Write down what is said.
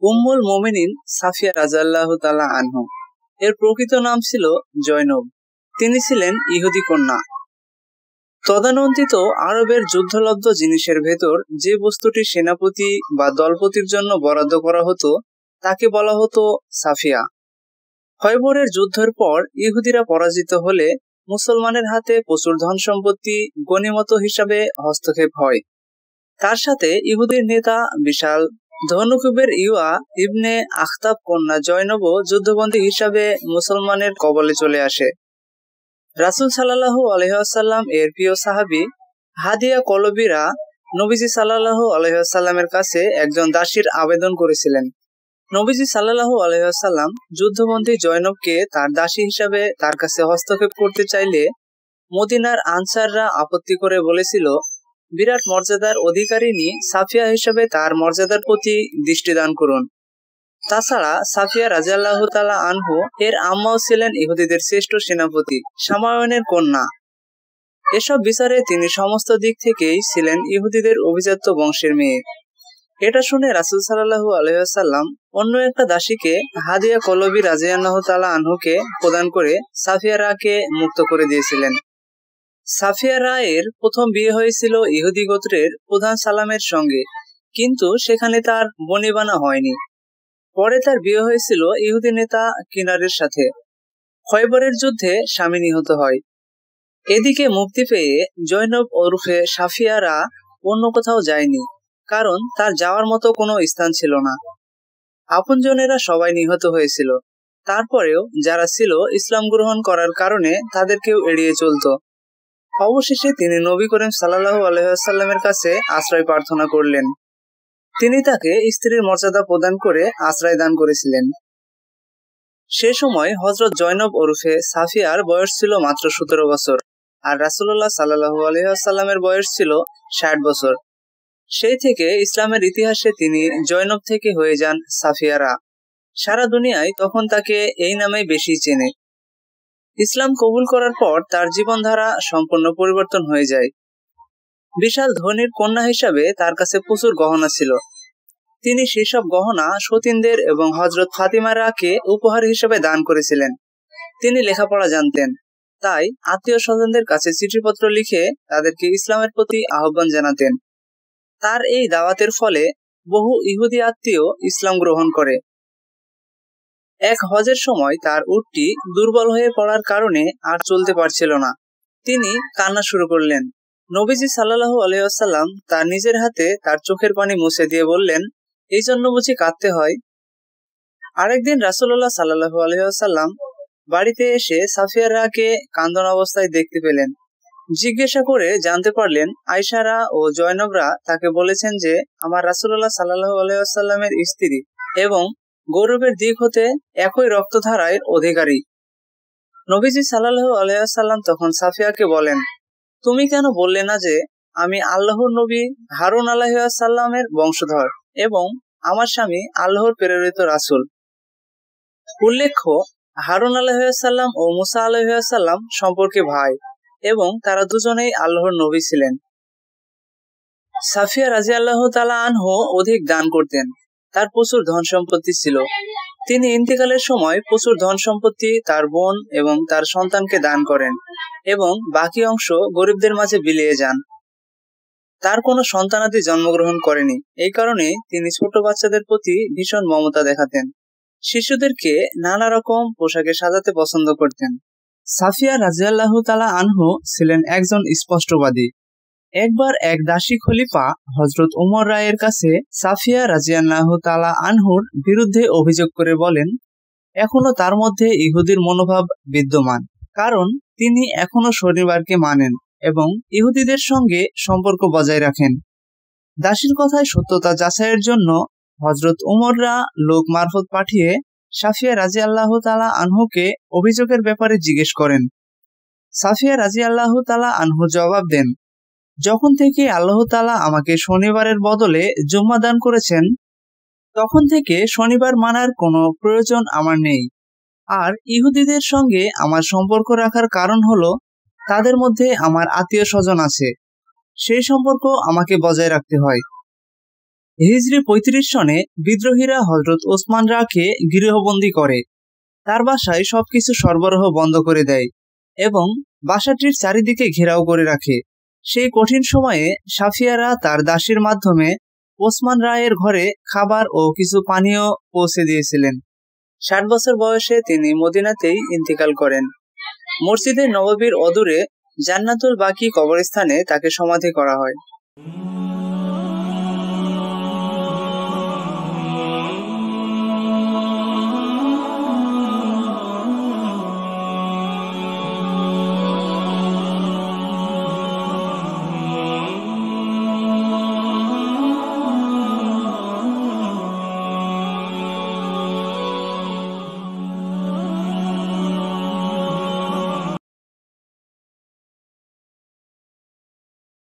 উম্মুল মোমিনিন সাফিয়া রাদিয়াল্লাহু তাআলা আনহু এর প্রকৃত নাম ছিল জয়নব। তিনি ছিলেন ইহুদি কন্যা। তদানীন্তন আরবের যুদ্ধলব্ধ জিনিসের ভেতর যে বস্তুটি সেনাপতি বা দলপতির জন্য বরাদ্দ করা হতো তাকে বলা হতো সাফিয়া। খয়বরের যুদ্ধের পর ইহুদিরা পরাজিত হলে মুসলমানের হাতে প্রচুর ধন সম্পত্তি গনিমত হিসাবে হস্তক্ষেপ হয়। তার সাথে ইহুদির নেতা বিশাল ধনুকুবের ইউয়া ইবনে আখতাব কন্যা জয়নবও যুদ্ধবন্দী হিসাবে মুসলমানের কবলে চলে আসে। রাসূল সাল্লাল্লাহু আলাইহি ওয়াসাল্লাম এর প্রিয় সাহাবী হাদিয়া কলবিরা নবীজি সাল্লাল্লাহু আলাইহি ওয়াসাল্লামের কাছে একজন দাসীর আবেদন করেছিলেন। নবীজি সাল্লাল্লাহু আলাইহি ওয়াসাল্লাম যুদ্ধবন্দী জয়নবকে তার দাসী হিসাবে তার কাছে হস্তক্ষেপ করতে চাইলে মদিনার আনসাররা আপত্তি করে বলেছিল, বিরাট মর্যাদার অধিকারিণী সাফিয়া হিসাবে তার মর্যাদার প্রতি দৃষ্টিদান করুন। তাছাড়া সাফিয়া রাদিয়াল্লাহু তাআলা আনহু এর আম্মাও ছিলেন ইহুদিদের শ্রেষ্ঠ সেনাপতি শামায়নের কন্যা। এসব বিচারে তিনি সমস্ত দিক থেকেই ছিলেন ইহুদিদের অভিজাত বংশের মেয়ে। এটা শুনে রাসূল সাল্লাল্লাহু আলাইহি ওয়াসাল্লাম অন্য একটা দাসীকে হাদিয়া কলবি রাদিয়াল্লাহু তাআলা আনহুকে প্রদান করে সাফিয়া রাকে মুক্ত করে দিয়েছিলেন। সাফিয়া রায়ের প্রথম বিয়ে হয়েছিল ইহুদি গোত্রের প্রধান সালামের সঙ্গে, কিন্তু সেখানে তার বনিবানা হয়নি। পরে তার বিয়ে হয়েছিল ইহুদি নেতা কিনারের সাথে। খয়বরের যুদ্ধে স্বামী নিহত হয়। এদিকে মুক্তি পেয়ে জয়নব ওরফে সাফিয়া রা অন্য কোথাও যায়নি, কারণ তার যাওয়ার মতো কোনো স্থান ছিল না। আপনজনেরা সবাই নিহত হয়েছিল। তারপরেও যারা ছিল ইসলাম গ্রহণ করার কারণে তাদেরকেও এড়িয়ে চলত। অবশেষে তিনি নবী করিম সাল্লাল্লাহু আলাইহি ওয়াসাল্লামের কাছে আশ্রয় প্রার্থনা করলেন। তিনি তাকে স্ত্রীর মর্যাদা প্রদান করে আশ্রয় দান করেছিলেন। সে সময় হযরত জয়নব ওরফে সাফিয়ার বয়স ছিল মাত্র 17 বছর, আর রাসূলুল্লাহ সাল্লাল্লাহু আলাইহি ওয়াসাল্লামের বয়স ছিল 60 বছর। সেই থেকে ইসলামের ইতিহাসে তিনি জয়নব থেকে হয়ে যান সাফিয়ারা। সারা দুনিয়ায় তখন তাকে এই নামেই বেশি চেনে। ইসলাম কবুল করার পর তার জীবনধারা সম্পূর্ণ পরিবর্তন হয়ে যায়। বিশাল ধনীর কন্যা হিসাবে তার কাছে প্রচুর গহনা ছিল। তিনি সেসব গহনা সতীনদের এবং হযরত ফাতিমা রাকে উপহার হিসেবে দান করেছিলেন। তিনি লেখাপড়া জানতেন, তাই আত্মীয় স্বজনদের কাছে চিঠিপত্র লিখে তাদেরকে ইসলামের প্রতি আহ্বান জানাতেন। তার এই দাওয়াতের ফলে বহু ইহুদি আত্মীয় ইসলাম গ্রহণ করে। এক হজের সময় তার উটটি দুর্বল হয়ে পড়ার কারণে আর চলতে পারছিল না। তিনি কান্না শুরু করলেন। নবীজি সাল্লাল্লাহু আলাইহি ওয়াসাল্লাম তার নিজের হাতে তার চোখের পানি মুছে দিয়ে বললেন, এই জন্য বুঝি কাঁদতে হয়? আরেকদিন রাসূলুল্লাহ সাল্লাল্লাহু আলাইহি ওয়াসাল্লাম বাড়িতে এসে সাফিয়া রাকে কান্দন অবস্থায় দেখতে পেলেন। জিজ্ঞাসা করে জানতে পারলেন আয়েশারা ও জয়নবরা তাকে বলেছেন যে আমার রাসূলুল্লাহ সাল্লাল্লাহু আলাইহি ওয়াসাল্লামের স্ত্রী এবং গৌরবের দিক হতে একই রক্তধারায় অধিকারী। নবীজি সাল্লাল্লাহু আলাইহি ওয়াসাল্লাম তখন সাফিয়াকে বলেন, তুমি কেন বললে না যে আমি আল্লাহর নবী হারুন আলাইহিস সালামের বংশধর এবং আমার স্বামী আল্লাহর প্রেরিত রাসূল? উল্লেখ্য, হারুন আলাইহিস সালাম ও মুসা আলাইহিস সালাম সম্পর্কে ভাই এবং তারা দুজনেই আল্লাহর নবী ছিলেন। সাফিয়া রাদিয়াল্লাহু তাআলা আনহু অধিক দান করতেন। তার প্রচুর ধন সম্পত্তি ছিল। তিনি ইন্তেকালের সময় প্রচুর ধন সম্পত্তি তার বোন এবং তার সন্তানকে দান করেন এবং বাকি অংশ গরিবদের মাঝে বিলিয়ে যান। তার কোনো সন্তানাদি জন্মগ্রহণ করেনি, এই কারণে তিনি ছোট বাচ্চাদের প্রতি ভীষণ মমতা দেখাতেন। শিশুদেরকে নানা রকম পোশাকে সাজাতে পছন্দ করতেন। সাফিয়া রাদিয়াল্লাহু তাআলা আনহু ছিলেন একজন স্পষ্টবাদী। একবার এক দাসী খলিফা হযরত উমর রায়ের কাছে সাফিয়া রাদিয়াল্লাহু তাআলা আনহুর বিরুদ্ধে অভিযোগ করে বলেন, এখনো তার মধ্যে ইহুদির মনোভাব বিদ্যমান, কারণ তিনি এখনো শনিবারকে মানেন এবং ইহুদিদের সঙ্গে সম্পর্ক বজায় রাখেন। দাসীর কথায় সত্যতা যাচাইয়ের জন্য হযরত উমররা লোক মারফত পাঠিয়ে সাফিয়া রাদিয়াল্লাহু তাআলা আনহুকে অভিযোগের ব্যাপারে জিজ্ঞেস করেন। সাফিয়া রাদিয়াল্লাহু তাআলা আনহু জবাব দেন, যখন থেকে আল্লাহ তাআলা আমাকে শনিবারের বদলে জুম্মা দান করেছেন, তখন থেকে শনিবার মানার কোনো প্রয়োজন আমার নেই। আর ইহুদিদের সঙ্গে আমার সম্পর্ক রাখার কারণ হলো তাদের মধ্যে আমার আত্মীয় স্বজন আছে, সেই সম্পর্ক আমাকে বজায় রাখতে হয়। হিজরি ৩৫ সনে বিদ্রোহীরা হযরত ওসমান রাকে গৃহবন্দী করে, তার বাসায় সবকিছু সরবরাহ বন্ধ করে দেয় এবং বাসাটির চারিদিকে ঘেরাও করে রাখে। সেই কঠিন সময়ে সাফিয়ারা তার দাসীর মাধ্যমে ওসমান রায়ের ঘরে খাবার ও কিছু পানীয় পৌঁছে দিয়েছিলেন। ৬০ বছর বয়সে তিনি মদিনাতেই ইন্তেকাল করেন। মসজিদে নববীর অদূরে জান্নাতুল বাকি কবরস্থানে তাকে সমাধি করা হয়।